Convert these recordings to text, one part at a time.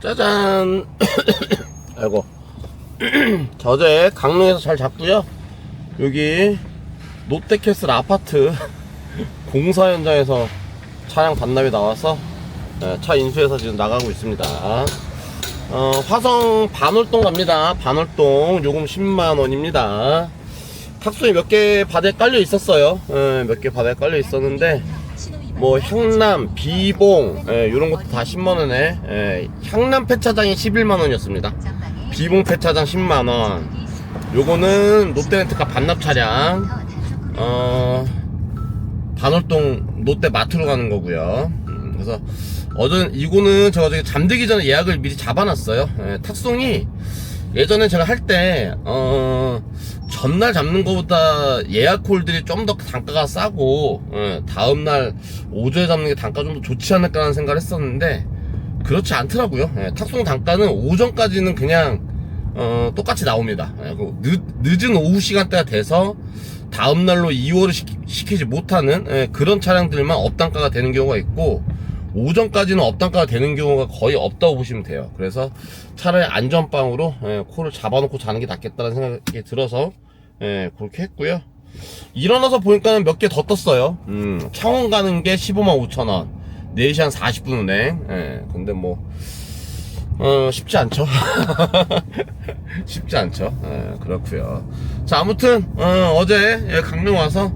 짜잔. 아이고. 저 어제 강릉에서 잘 잤고요. 여기 롯데캐슬 아파트 공사 현장에서 차량 반납이 나와서 차 인수해서 지금 나가고 있습니다. 화성 반월동 갑니다. 반월동 요금 10만원입니다 탁송이 몇 개 바닥에 깔려 있었어요. 몇 개 바닥에 깔려 있었는데 뭐 향남, 비봉 요런 것도 다 10만원에 향남 폐차장이 11만원이었습니다 비봉 폐차장 10만원. 요거는 롯데렌트카 반납 차량 반월동 롯데마트로 가는 거고요. 그래서 어제 이거는 제가 저기 잠들기 전에 예약을 미리 잡아놨어요. 탁송이 예전에 제가 할 때 전날 잡는 것보다 예약 콜들이 좀 더 단가가 싸고 다음날 오전에 잡는 게 단가 좀 더 좋지 않을까 하는 생각을 했었는데 그렇지 않더라고요. 탁송 단가는 오전까지는 그냥 똑같이 나옵니다. 늦은 오후 시간대가 돼서 다음날로 2월을 시키지 못하는 그런 차량들만 업단가가 되는 경우가 있고 오전까지는 업단가가 되는 경우가 거의 없다고 보시면 돼요. 그래서 차라리 안전빵으로 콜을 잡아놓고 자는 게 낫겠다는 생각이 들어서 그렇게 했고요. 일어나서 보니까 몇 개 더 떴어요. 창원 가는 게 15만 5천원 4시 한 40분 운행. 근데 뭐 쉽지 않죠. 쉽지 않죠. 그렇고요. 자, 아무튼 어제 강릉 와서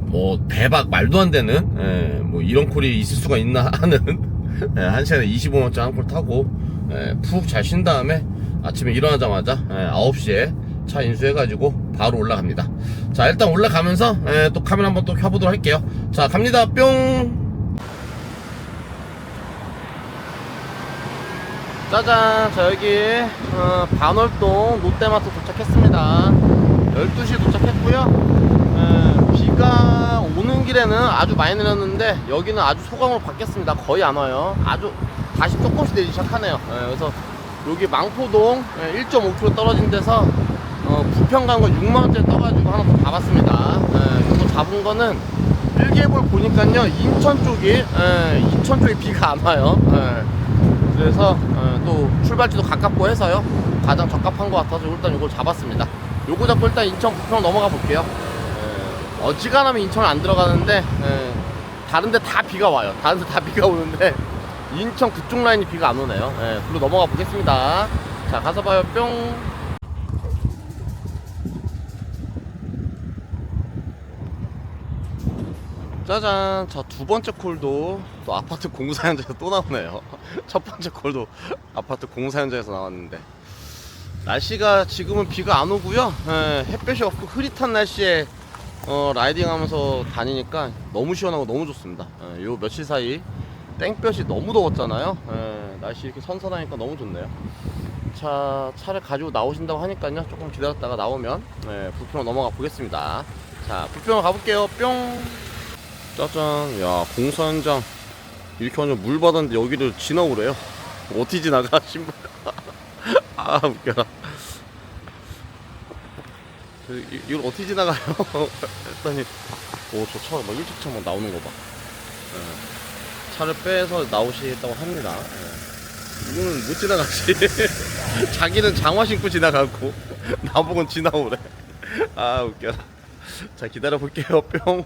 뭐 대박 말도 안 되는 뭐 이런 콜이 있을 수가 있나 하는 1시간에 25만원짜리 한 콜 타고 푹 잘 쉰 다음에 아침에 일어나자마자 9시에 차 인수해가지고 바로 올라갑니다. 자, 일단 올라가면서 또 카메라 한번 또 켜보도록 할게요. 자, 갑니다. 뿅. 짜잔. 자, 여기 반월동 롯데마트 도착했습니다. 12시에 도착했고요. 비가 오는 길에는 아주 많이 내렸는데 여기는 아주 소강으로 바뀌었습니다. 거의 안 와요. 아주 다시 조금씩 내리기 시작하네요. 그래서 여기 망포동 1.5km 떨어진 데서 부평 간 거 6만원짜리 떠가지고 하나 더 잡았습니다. 이거 잡은 거는 일개볼 보니까요 인천 쪽이 비가 안 와요. 그래서 또 출발지도 가깝고 해서요 가장 적합한 것 같아서 일단 이걸 잡았습니다. 요거 잡고 일단 인천 부평 넘어가 볼게요. 어지간하면 인천은 안 들어가는데 다른데 다 비가 와요. 다른데 다 비가 오는데 인천 그쪽 라인이 비가 안 오네요. 글로 넘어가 보겠습니다. 자, 가서 봐요. 뿅. 짜잔. 자, 두 번째 콜도 또 아파트 공사 현장에서 또 나오네요. 첫 번째 콜도 아파트 공사 현장에서 나왔는데 날씨가 지금은 비가 안 오고요. 햇볕이 없고 흐릿한 날씨에 라이딩 하면서 다니니까 너무 시원하고 너무 좋습니다. 요 며칠 사이 땡볕이 너무 더웠잖아요. 날씨 이렇게 선선하니까 너무 좋네요. 차를 가지고 나오신다고 하니까요 조금 기다렸다가 나오면 부평으로 넘어가 보겠습니다. 자, 부평으로 가볼게요. 뿅. 짜잔. 야, 공사 현장 이렇게 완전 물 받았는데 여기를 지나오래요. 어떻게 지나가 신발. 아, 웃겨라. 이걸 어떻게 지나가요? 했더니 저 차 막 일찍 차 막 나오는 거 봐. 차를 빼서 나오시겠다고 합니다. 이거는 못 지나가지. 자기는 장화 신고 지나가고 나보고는 지나오래. 아, 웃겨라. 자, 기다려 볼게요. 뿅.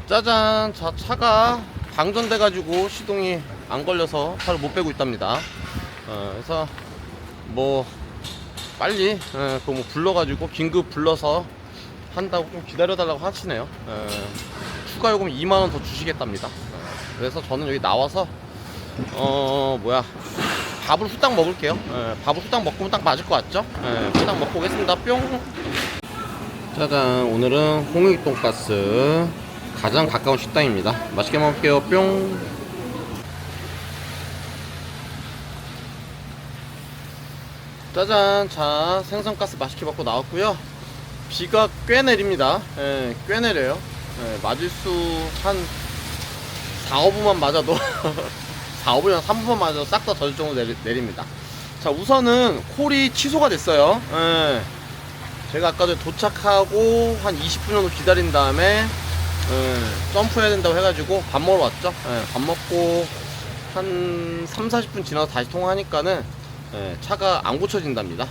짜잔. 자, 차가 방전돼가지고 시동이 안 걸려서 차를 못 빼고 있답니다. 그래서 뭐 빨리 그거 뭐 불러가지고 긴급 불러서 한다고 좀 기다려달라고 하시네요. 추가 요금 2만원 더 주시겠답니다. 그래서 저는 여기 나와서 밥을 후딱 먹을게요. 밥을 후딱 먹으면 딱 맞을 것 같죠? 후딱 먹고 오겠습니다. 뿅. 짜잔. 오늘은 홍익 돈가스 가장 가까운 식당입니다. 맛있게 먹을게요. 뿅. 짜잔. 자, 생선가스 맛있게 먹고 나왔고요. 비가 꽤 내립니다. 꽤 내려요. 맞을 수 한 4, 5분만 맞아도 4, 5분이나 3분만 맞아도 싹 다 젖을 정도로 내립니다. 자, 우선은 콜이 취소가 됐어요. 제가 아까 전에 도착하고 한 20분 정도 기다린 다음에 점프해야 된다고 해가지고 밥 먹으러 왔죠. 밥 먹고 한 3-40분 지나서 다시 통화하니까는 차가 안 고쳐진답니다.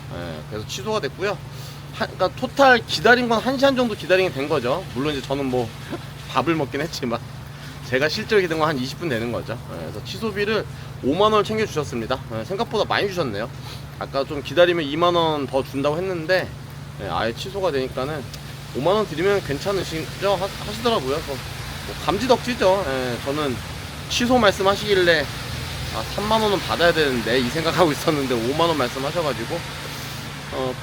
그래서 취소가 됐고요. 그러니까 토탈 기다린 건 1시간 정도 기다리게 된 거죠. 물론 이제 저는 뭐 밥을 먹긴 했지만 제가 실제로 기다린 건 한 20분 되는 거죠. 그래서 취소비를 5만원을 챙겨 주셨습니다. 생각보다 많이 주셨네요. 아까 좀 기다리면 2만원 더 준다고 했는데 아예 취소가 되니까는 5만원 드리면 괜찮으시죠? 하시더라고요. 뭐 감지덕지죠. 저는 취소 말씀하시길래 3만원은 받아야 되는데 이 생각하고 있었는데 5만원 말씀하셔가지고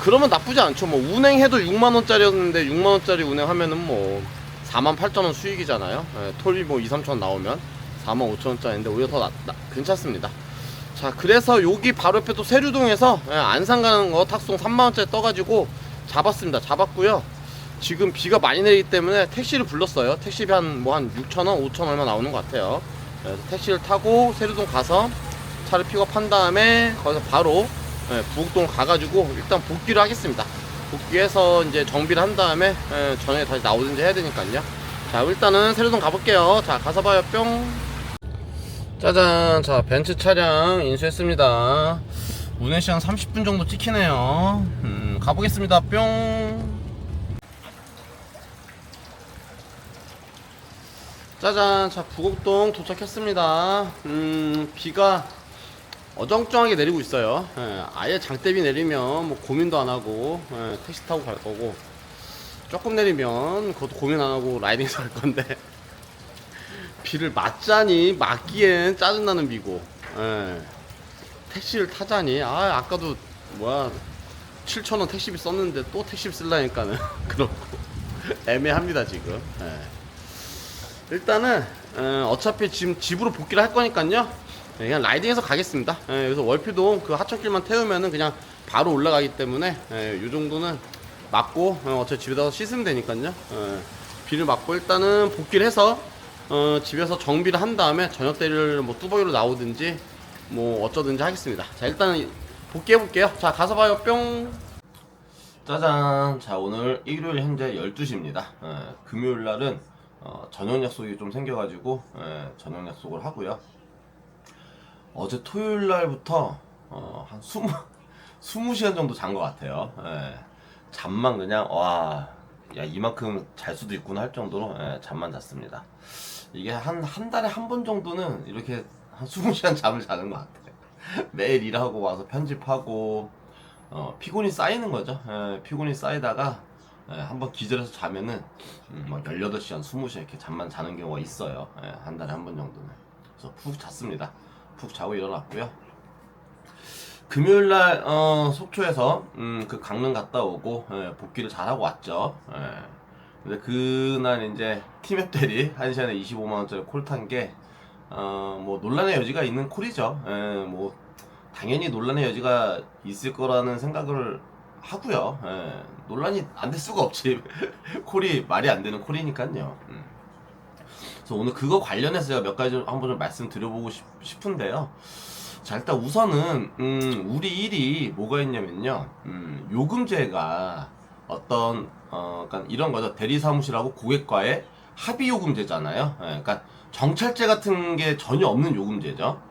그러면 나쁘지 않죠. 뭐 운행해도 6만원짜리였는데 6만원짜리 운행하면은 뭐 48,000원 수익이잖아요. 톨비 뭐 2-3천원 나오면 45,000원짜리인데 오히려 더 괜찮습니다. 자, 그래서 여기 바로 옆에 또 세류동에서 안산 가는 거 탁송 3만원짜리 떠가지고 잡았고요. 지금 비가 많이 내리기 때문에 택시를 불렀어요. 택시비 한 6,000원, 5,000원 얼마 나오는 것 같아요. 그래서 택시를 타고 세류동 가서 차를 픽업한 다음에 거기서 바로 부곡동 가가지고 일단 복귀를 하겠습니다. 복귀해서 이제 정비를 한 다음에 저녁에 다시 나오든지 해야 되니까요. 자, 일단은 세류동 가볼게요. 자, 가서 봐요. 뿅. 짜잔. 자, 벤츠 차량 인수했습니다. 운행시간 30분 정도 찍히네요. 가보겠습니다. 뿅. 짜잔. 자, 부곡동 도착했습니다. 비가 어정쩡하게 내리고 있어요. 아예 장대비 내리면 뭐 고민도 안 하고 택시 타고 갈 거고, 조금 내리면 그것도 고민 안 하고 라이딩해서 갈 건데 비를 맞자니 맞기엔 짜증나는 비고 택시를 타자니 아까도 7,000원 택시비 썼는데 또 택시비 쓰려니까는 그렇고 애매합니다 지금. 일단은 어차피 지금 집으로 복귀를 할 거니까요. 그냥 라이딩해서 가겠습니다. 그래서 월피동 그 하천길만 태우면은 그냥 바로 올라가기 때문에 요 정도는 맞고 어차피 집에다 씻으면 되니까요. 비를 맞고 일단은 복귀를 해서 집에서 정비를 한 다음에 저녁 때를 뭐 뚜벅이로 나오든지 뭐 어쩌든지 하겠습니다. 자, 일단은 복귀해 볼게요. 자, 가서 봐요. 뿅. 짜잔. 자, 오늘 일요일 현재 12시입니다. 금요일 날은 저녁 약속이 좀 생겨가지고 저녁 약속을 하고요. 어제 토요일 날부터 한 20시간 정도 잔 것 같아요. 잠만 그냥 이만큼 잘 수도 있구나 할 정도로 잠만 잤습니다. 이게 한 달에 한 번 정도는 이렇게 한 20시간 잠을 자는 것 같아요. 매일 일하고 와서 편집하고 피곤이 쌓이는 거죠. 피곤이 쌓이다가 한번 기절해서 자면은 18시간, 20시간 이렇게 잠만 자는 경우가 있어요. 한 달에 한 번 정도는. 그래서 푹 잤습니다. 푹 자고 일어났고요. 금요일날 속초에서 그 강릉 갔다 오고 복귀를 잘하고 왔죠. 근데 그날 이제 티맵 대리 1시간에 25만원짜리 콜 탄 게 뭐 논란의 여지가 있는 콜이죠. 뭐 당연히 논란의 여지가 있을 거라는 생각을 하고요. 논란이 안 될 수가 없지. 콜이 말이 안 되는 콜이니까요. 그래서 오늘 그거 관련해서 제가 몇 가지 한번 좀 말씀드려보고 싶은데요. 자, 일단 우선은 우리 일이 뭐가 있냐면요. 요금제가 어떤 그러니까 이런 거죠. 대리사무실하고 고객과의 합의 요금제잖아요. 그러니까 정찰제 같은 게 전혀 없는 요금제죠.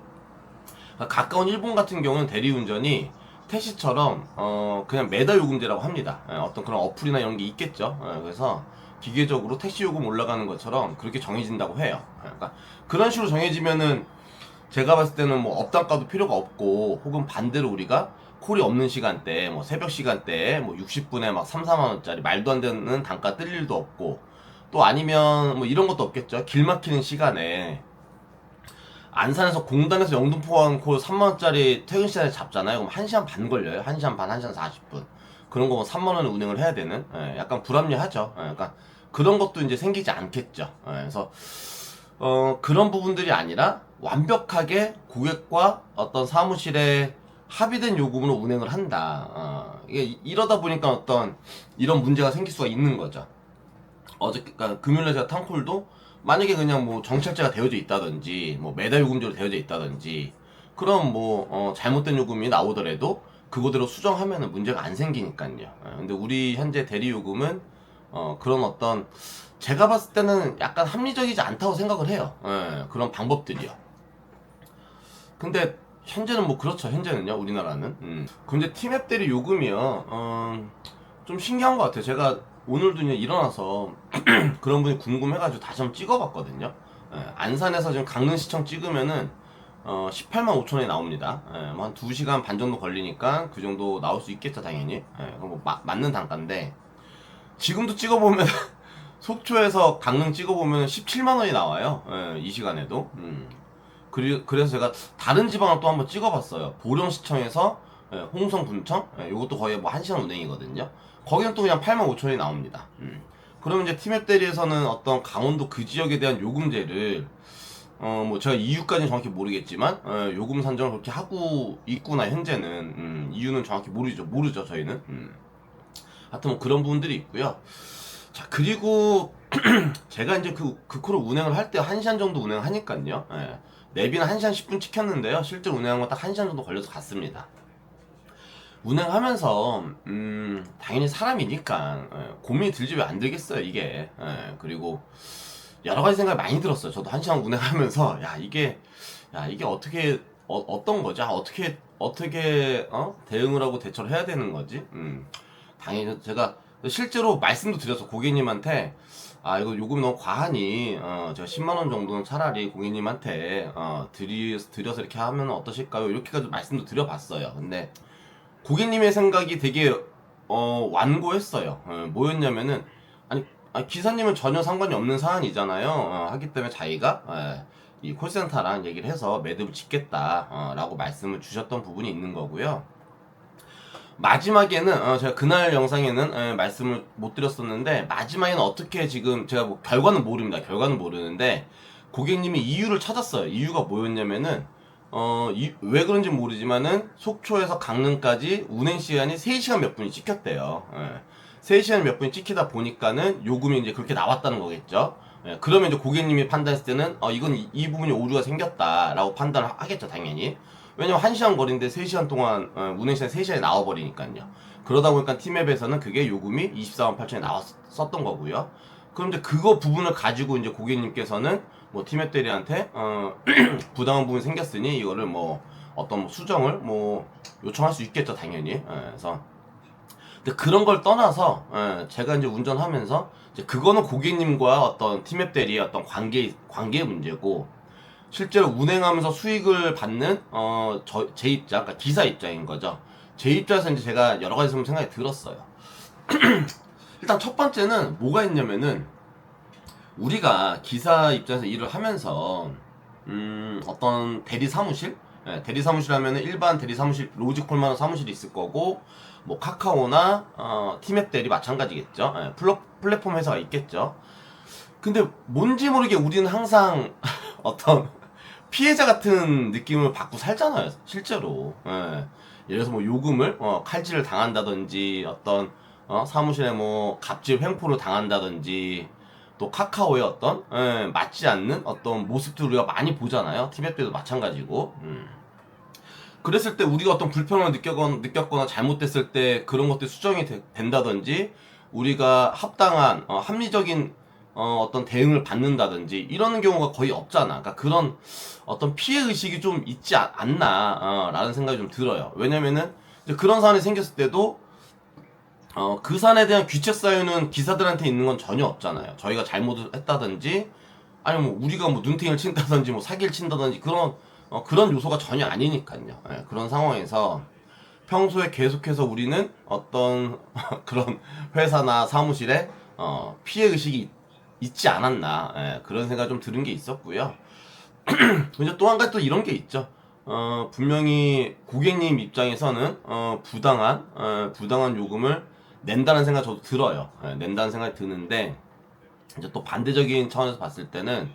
그러니까 가까운 일본 같은 경우는 대리운전이 택시처럼 그냥 매달 요금제라고 합니다. 어떤 그런 어플이나 이런 게 있겠죠. 그래서 기계적으로 택시 요금 올라가는 것처럼 그렇게 정해진다고 해요. 그러니까 그런 식으로 정해지면은 제가 봤을 때는 뭐 업단가도 필요가 없고, 혹은 반대로 우리가 콜이 없는 시간대, 뭐 새벽 시간대에 뭐 60분에 막 3-4만원짜리 말도 안 되는 단가 뜰 일도 없고, 또 아니면 뭐 이런 것도 없겠죠. 길 막히는 시간에 안산에서 공단에서 영등포간 콜 3만원짜리 퇴근 시간에 잡잖아요. 그럼 1시간 반 걸려요. 1시간 반, 1시간 40분. 그런 거 3만원에 운행을 해야 되는, 약간 불합리하죠. 약간 그런 것도 이제 생기지 않겠죠. 그래서 그런 부분들이 아니라 완벽하게 고객과 어떤 사무실에 합의된 요금으로 운행을 한다. 이게 이러다 보니까 어떤 이런 문제가 생길 수가 있는 거죠. 그러니까 금요일에 제가 탄 콜도 만약에 그냥 뭐 정찰제가 되어져 있다든지, 뭐 매달 요금제로 되어져 있다든지, 그럼 뭐 잘못된 요금이 나오더라도 그거대로 수정하면은 문제가 안 생기니까요. 근데 우리 현재 대리 요금은 그런 어떤 제가 봤을 때는 약간 합리적이지 않다고 생각을 해요. 예, 그런 방법들이요. 근데 현재는 뭐 그렇죠. 현재는요, 우리나라는. 근데 티맵 대리 요금이요. 좀 신기한 것 같아요. 제가 오늘도 이제 일어나서 그런 분이 궁금해가지고 다시 한번 찍어봤거든요. 예, 안산에서 지금 강릉시청 찍으면은 18만 5천 원이 나옵니다. 예, 뭐한 2시간 반 정도 걸리니까 그 정도 나올 수 있겠죠, 당연히. 예, 뭐 맞는 단가인데 지금도 찍어보면 속초에서 강릉 찍어보면 17만 원이 나와요. 예, 이 시간에도. 그래서 제가 다른 지방을 또 한번 찍어봤어요. 보령시청에서 홍성 군청, 이것도 거의 뭐 1시간 운행이거든요. 거기는 또 그냥 8만 5천 원이 나옵니다. 그러면 이제 티맵 대리에서는 어떤 강원도 그 지역에 대한 요금제를 뭐 제가 이유까지는 정확히 모르겠지만 요금 산정을 그렇게 하고 있구나 현재는. 이유는 정확히 모르죠 저희는. 하여튼 뭐 그런 부분들이 있고요. 자, 그리고 제가 이제 그 코를 운행을 할 때 1시간 정도 운행하니까요. 내비는 1시간 10분 찍혔는데요. 실제로 운행한 건 딱 1시간 정도 걸려서 갔습니다. 운행하면서 당연히 사람이니까 고민이 들지 왜 안 들겠어요 이게. 그리고 여러 가지 생각이 많이 들었어요. 저도 1시간 운행하면서 이게 어떻게 어떤 거지? 어떻게 대응을 하고 대처를 해야 되는 거지? 당연히 제가 실제로 말씀도 드렸어 고객님한테. 이거 요금이 너무 과하니 제가 10만원 정도는 차라리 고객님한테 드려서 이렇게 하면 어떠실까요? 이렇게까지 말씀도 드려봤어요. 근데 고객님의 생각이 되게 완고했어요. 뭐였냐면은 아니 기사님은 전혀 상관이 없는 사안이잖아요. 하기 때문에 자기가 이 콜센터랑 얘기를 해서 매듭을 짓겠다 라고 말씀을 주셨던 부분이 있는 거고요. 마지막에는 제가 그날 영상에는 말씀을 못 드렸었는데 마지막에는 어떻게 지금 제가 뭐 결과는 모르는데 고객님이 이유를 찾았어요. 이유가 뭐였냐면은 왜 그런지 모르지만은 속초에서 강릉까지 운행 시간이 3시간 몇 분이 찍혔대요. 3시간 몇 분이 찍히다 보니까는 요금이 이제 그렇게 나왔다는 거겠죠. 그러면 이제 고객님이 판단했을 때는 이건 이 부분이 오류가 생겼다라고 판단을 하겠죠, 당연히. 왜냐면 1시간 거리인데 3시간 동안 운행시간 3시간이 나와버리니까요. 그러다 보니까 티맵에서는 그게 요금이 24만 8천에 나왔었던 거고요. 그럼 이제 그거 부분을 가지고 이제 고객님께서는 뭐 티맵 대리한테 부당한 부분이 생겼으니 이거를 뭐 어떤 뭐 수정을 뭐 요청할 수 있겠죠, 당연히. 그래서 근데 그런 걸 떠나서 제가 이제 운전하면서 이제 그거는 고객님과 어떤 티맵 대리의 어떤 관계의 문제고, 실제로 운행하면서 수익을 받는 제 입장, 그러니까 기사 입장인 거죠. 제 입장에서 이제 제가 여러 가지 생각이 들었어요. 일단 첫 번째는 뭐가 있냐면은 우리가 기사 입장에서 일을 하면서 어떤 대리 사무실, 대리 사무실 하면은 일반 대리 사무실, 로직콜만 사무실이 있을 거고, 뭐 카카오나 티맵 대리 마찬가지겠죠. 플랫폼 회사가 있겠죠. 근데 뭔지 모르게 우리는 항상 어떤 피해자 같은 느낌을 받고 살잖아요, 실제로. 예를 들어서 뭐 요금을 칼질을 당한다든지, 어떤 사무실에 뭐 갑질 횡포를 당한다든지, 또 카카오의 어떤 맞지 않는 어떤 모습도 우리가 많이 보잖아요. 티맵 때도 마찬가지고. 그랬을 때 우리가 어떤 불편함을 느꼈거나 잘못됐을 때 그런 것들이 수정이 된다든지, 우리가 합당한 합리적인 어떤 대응을 받는다든지 이러는 경우가 거의 없잖아. 그러니까 그런 어떤 피해 의식이 좀 있지 않나 라는 생각이 좀 들어요. 왜냐면은 이제 그런 사안이 생겼을 때도 그 사안에 대한 귀책 사유는 기사들한테 있는 건 전혀 없잖아요. 저희가 잘못했다든지 아니면 뭐 우리가 뭐 눈탱이를 친다든지 뭐 사기를 친다든지 그런 요소가 전혀 아니니까요. 그런 상황에서 평소에 계속해서 우리는 어떤 그런 회사나 사무실에 피해 의식이 있지 않았나, 그런 생각 좀 들은 게 있었고요. 이제 또 한 가지 또 이런 게 있죠. 분명히 고객님 입장에서는 부당한 요금을 낸다는 생각 저도 들어요. 낸다는 생각이 드는데 이제 또 반대적인 차원에서 봤을 때는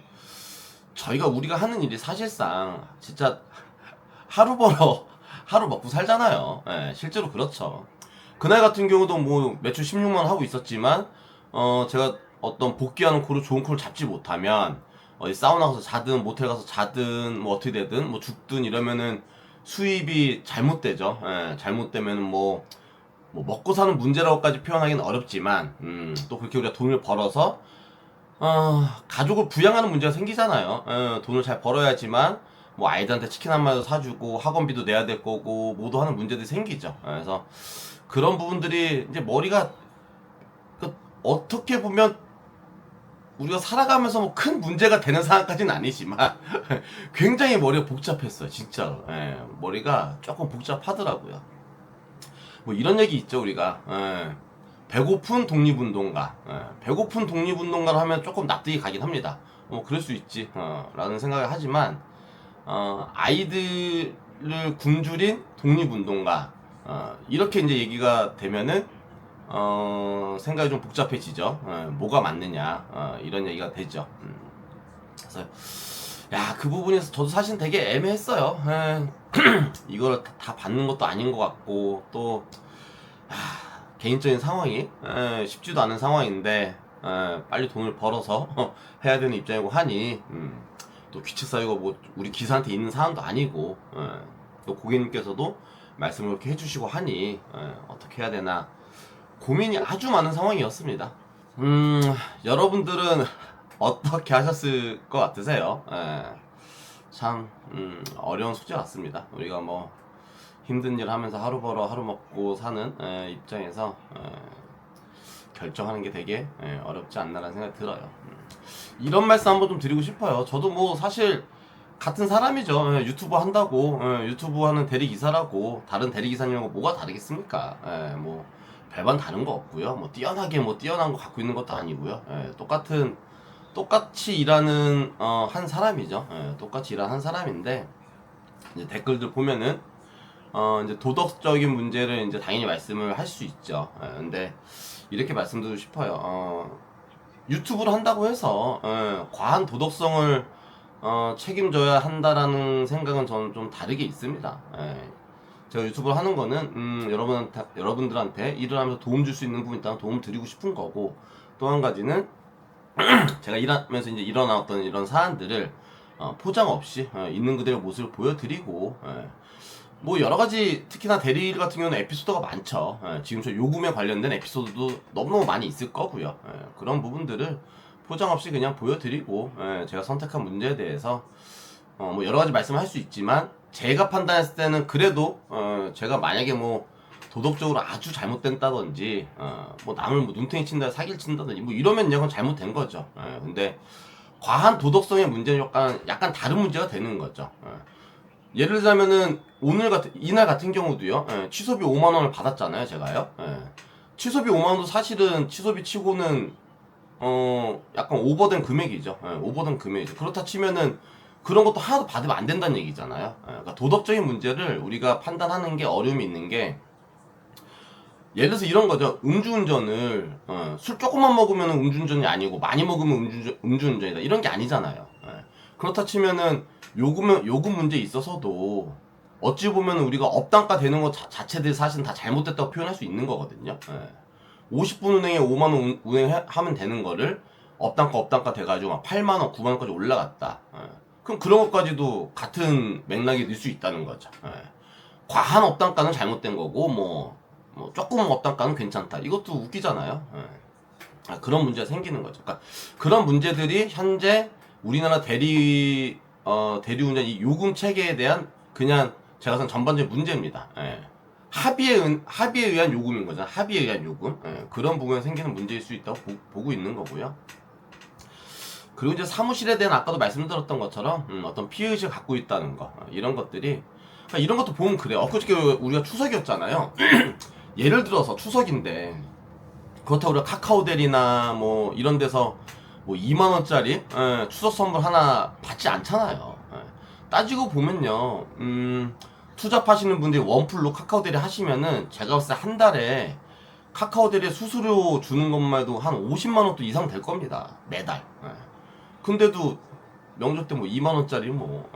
우리가 하는 일이 사실상 진짜 하루 벌어 하루 먹고 살잖아요. 실제로 그렇죠. 그날 같은 경우도 뭐 매출 16만 원 하고 있었지만 제가 어떤 복귀하는 코를 좋은 코를 잡지 못하면 어디 사우나 가서 자든 모텔 가서 자든 뭐 어떻게 되든 뭐 죽든 이러면은 수입이 잘못되죠. 잘못되면은 뭐 먹고 사는 문제라고까지 표현하기는 어렵지만 또 그렇게 우리가 돈을 벌어서 가족을 부양하는 문제가 생기잖아요. 돈을 잘 벌어야지만 뭐 아이들한테 치킨 한 마리도 사주고 학원비도 내야 될 거고 모두 하는 문제들이 생기죠. 그래서 그런 부분들이 이제 머리가 어떻게 보면 우리가 살아가면서 뭐 큰 문제가 되는 상황까지는 아니지만 굉장히 머리가 복잡했어요, 진짜로. 머리가 조금 복잡하더라고요. 뭐 이런 얘기 있죠, 우리가. 배고픈 독립운동가. 배고픈 독립운동가를 하면 조금 납득이 가긴 합니다. 뭐 그럴 수 있지, 라는 생각을 하지만 아이들을 굶주린 독립운동가. 이렇게 이제 얘기가 되면은 생각이 좀 복잡해지죠. 뭐가 맞느냐, 이런 얘기가 되죠. 그래서 야, 그 부분에서 저도 사실 되게 애매했어요. 이걸 다 받는 것도 아닌 것 같고 또 개인적인 상황이 쉽지도 않은 상황인데 빨리 돈을 벌어서 해야 되는 입장이고 하니 또 규칙 사유가 뭐 우리 기사한테 있는 사안도 아니고 또 고객님께서도 말씀을 그렇게 해주시고 하니 어떻게 해야 되나 고민이 아주 많은 상황이었습니다. 여러분들은 어떻게 하셨을 것 같으세요? 참 어려운 숙제 같습니다. 우리가 뭐 힘든 일 하면서 하루 벌어 하루 먹고 사는 입장에서 결정하는 게 되게 어렵지 않나라는 생각이 들어요. 이런 말씀 한번 좀 드리고 싶어요. 저도 뭐 사실 같은 사람이죠. 유튜브 한다고 유튜브 하는 대리기사라고 다른 대리기사님하고 뭐가 다르겠습니까? 뭐 별반 다른 거 없고요. 뭐 뛰어나게 뭐 뛰어난 거 갖고 있는 것도 아니고요. 똑같이 일하는 한 사람이죠. 똑같이 일하는 한 사람인데 이제 댓글들 보면은 이제 도덕적인 문제를 이제 당연히 말씀을 할 수 있죠. 근데 이렇게 말씀드리고 싶어요. 유튜브를 한다고 해서 과한 도덕성을 책임져야 한다라는 생각은 저는 좀 다르게 있습니다. 제가 유튜브를 하는 거는 여러분들한테 일을 하면서 도움 줄 수 있는 부분 있다면 도움 드리고 싶은 거고 또 한 가지는 제가 일하면서 이제 일어났던 이런 사안들을 포장 없이 있는 그대로 모습을 보여드리고 뭐 여러가지 특히나 대리일 같은 경우는 에피소드가 많죠. 지금 저 요금에 관련된 에피소드도 너무너무 많이 있을 거고요. 그런 부분들을 포장 없이 그냥 보여드리고 제가 선택한 문제에 대해서 뭐 여러가지 말씀을 할 수 있지만 제가 판단했을 때는 그래도 제가 만약에 뭐 도덕적으로 아주 잘못된다든지 뭐 남을 뭐 눈탱이 친다 사기를 친다든지 뭐 이러면 그건 잘못된 거죠. 근데 과한 도덕성의 문제는 약간 다른 문제가 되는 거죠. 예를 들자면은 이날 같은 경우도요. 취소비 5만 원을 받았잖아요, 제가요. 취소비 5만 원도 사실은 취소비 치고는 약간 오버된 금액이죠. 오버된 금액이죠. 그렇다 치면은 그런 것도 하나도 받으면 안 된다는 얘기잖아요. 그러니까 도덕적인 문제를 우리가 판단하는 게 어려움이 있는 게 예를 들어서 이런 거죠. 음주운전을 술 조금만 먹으면 음주운전이 아니고 많이 먹으면 음주운전이다 이런 게 아니잖아요. 그렇다 치면은 요금 문제에 있어서도 어찌 보면 우리가 업단가 되는 것 자체들이 사실은 다 잘못됐다고 표현할 수 있는 거거든요. 50분 운행에 5만 원 운행하면 되는 거를 업단가 돼가지고 막 8만 원, 9만 원까지 올라갔다. 그럼 그런 것까지도 같은 맥락이 될 수 있다는 거죠. 과한 업단가는 잘못된 거고 뭐 조금 업단가는 괜찮다. 이것도 웃기잖아요. 그런 문제가 생기는 거죠. 그러니까 그런 문제들이 현재 우리나라 대리운전 이 요금 체계에 대한 그냥 제가 선 전반적인 문제입니다. 합의에 의한 요금인 거죠. 합의에 의한 요금. 그런 부분에 생기는 문제일 수 있다고 보고 있는 거고요. 그리고 이제 사무실에 대한 아까도 말씀드렸던 것처럼 어떤 피해의식을 갖고 있다는 거 이런 것들이 그러니까 이런 것도 보면 그래요. 엊그저께 우리가 추석이었잖아요. 예를 들어서 추석인데 그렇다고 우리가 카카오델이나 뭐 이런 데서 뭐 2만원짜리 추석 선물 하나 받지 않잖아요. 따지고 보면요 투잡하시는 분들이 원풀로 카카오델이 하시면은 제가 봤을 때 한 달에 카카오델에 수수료 주는 것만 해도 한 50만원 또 이상 될 겁니다 매달. 근데도 명절 때 뭐 2만원짜리 뭐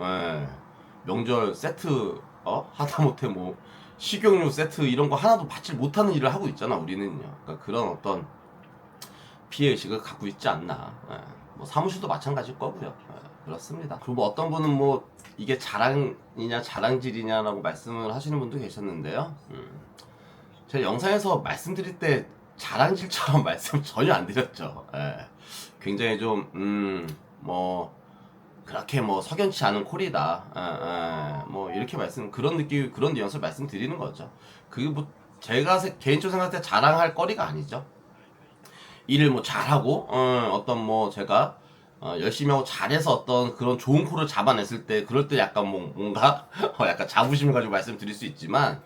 명절 세트 하다못해 뭐 식용유 세트 이런 거 하나도 받지 못하는 일을 하고 있잖아 우리는요. 그러니까 그런 어떤 피해의식을 갖고 있지 않나. 뭐 사무실도 마찬가지일 거고요. 그렇습니다. 그리고 뭐 어떤 분은 뭐 이게 자랑이냐 자랑질이냐라고 말씀을 하시는 분도 계셨는데요. 제가 영상에서 말씀드릴 때 자랑질처럼 말씀 전혀 안 드렸죠. 예. 굉장히 좀 뭐 그렇게 뭐 석연치 않은 콜이다. 뭐 이렇게 그런 느낌, 그런 뉘앙스를 말씀드리는 거죠. 그게 뭐 제가 개인적으로 생각할 때 자랑할 거리가 아니죠. 일을 뭐 잘하고 어떤 뭐 제가 열심히 하고 잘해서 어떤 그런 좋은 콜을 잡아냈을 때, 그럴 때 약간 뭔가 약간 자부심을 가지고 말씀드릴 수 있지만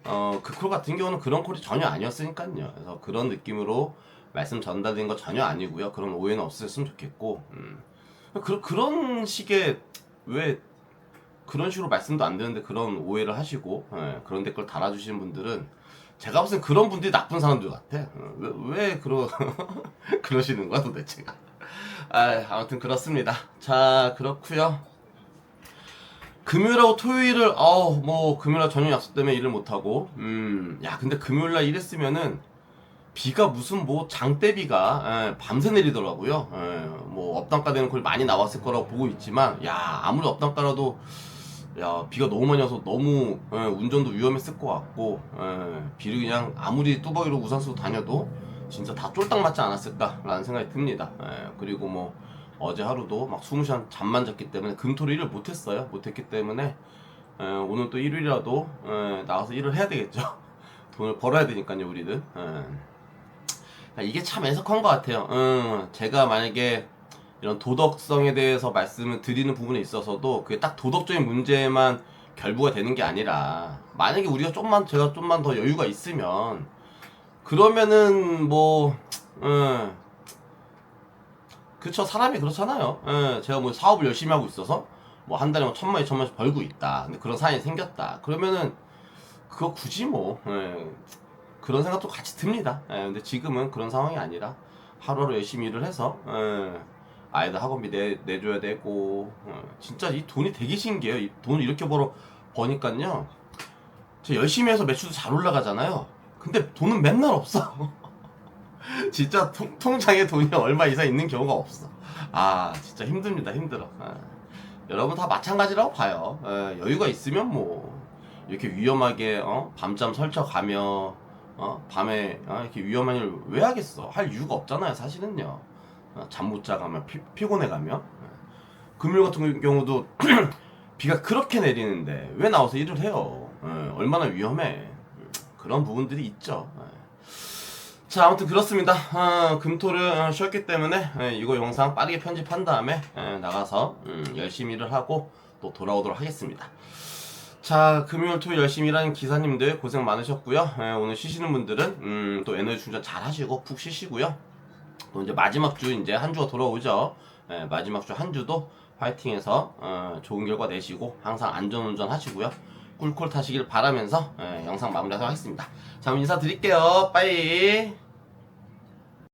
그 콜 같은 경우는 그런 콜이 전혀 아니었으니까요. 그래서 그런 느낌으로 말씀 전달된 거 전혀 아니고요. 그런 오해는 없으셨으면 좋겠고, 그런 식의, 왜 그런 식으로 말씀도 안 되는데 그런 오해를 하시고 그런 댓글 달아주시는 분들은 제가 봤을 땐 그런 분들이 나쁜 사람들 같아. 왜 그러시는 거야 도대체가. 아무튼 그렇습니다. 자, 그렇고요. 금요일하고 토요일을 뭐 금요일날 저녁 약속 때문에 일을 못하고 야 근데 금요일날 일했으면은 비가 무슨 뭐 장대비가 밤새 내리더라고요. 뭐 업단가 되는 걸 많이 나왔을 거라고 보고 있지만, 야 아무리 업단가라도 야 비가 너무 많이 와서 너무 운전도 위험했을 것 같고, 비를 그냥 아무리 뚜벅이로 우산 쓰고 다녀도 진짜 다 쫄딱 맞지 않았을까라는 생각이 듭니다. 그리고 뭐 어제 하루도 막 20시간 잠만 잤기 때문에 금토를 일을 못했어요. 못했기 때문에 오늘 또 일요일이라도 나가서 일을 해야 되겠죠. 돈을 벌어야 되니까요 우리는. 이게 참 애석한 것 같아요. 제가 만약에 이런 도덕성에 대해서 말씀을 드리는 부분에 있어서도 그게 딱 도덕적인 문제만 결부가 되는 게 아니라, 만약에 우리가 제가 좀만 더 여유가 있으면, 그러면은 뭐 그쵸, 사람이 그렇잖아요. 제가 뭐 사업을 열심히 하고 있어서 뭐 한 달에 뭐 1,000만 2,000만씩 벌고 있다. 근데 그런 상황이 생겼다. 그러면은 그거 굳이 뭐 그런 생각도 같이 듭니다. 근데 지금은 그런 상황이 아니라 하루하루 열심히 일을 해서 아이들 학원비 내줘야 되고, 진짜 이 돈이 되게 신기해요. 이 돈을 이렇게 버니까요. 저 열심히 해서 매출도 잘 올라가잖아요. 근데 돈은 맨날 없어. 진짜 통장에 돈이 얼마 이상 있는 경우가 없어. 진짜 힘듭니다. 힘들어. 여러분 다 마찬가지라고 봐요. 여유가 있으면 뭐 이렇게 위험하게 밤잠 설쳐가며 밤에 이렇게 위험한 일을 왜 하겠어. 할 이유가 없잖아요 사실은요. 잠 못 자가며 피곤해가며. 금요일 같은 경우도 비가 그렇게 내리는데 왜 나와서 일을 해요. 얼마나 위험해. 그런 부분들이 있죠. 자, 아무튼 그렇습니다. 금토를 쉬었기 때문에 이거 영상 빠르게 편집한 다음에 나가서 열심히 일을 하고 또 돌아오도록 하겠습니다. 자, 금요일 토요일 열심히 일하는 기사님들 고생 많으셨고요. 오늘 쉬시는 분들은 또 에너지 충전 잘 하시고 푹 쉬시고요. 또 이제 마지막 주 이제 한 주가 돌아오죠. 마지막 주 한 주도 파이팅해서 좋은 결과 내시고 항상 안전운전 하시고요. 꿀꿀 타시길 바라면서 영상 마무리하도록 하겠습니다. 자, 그럼 인사드릴게요. 빠이.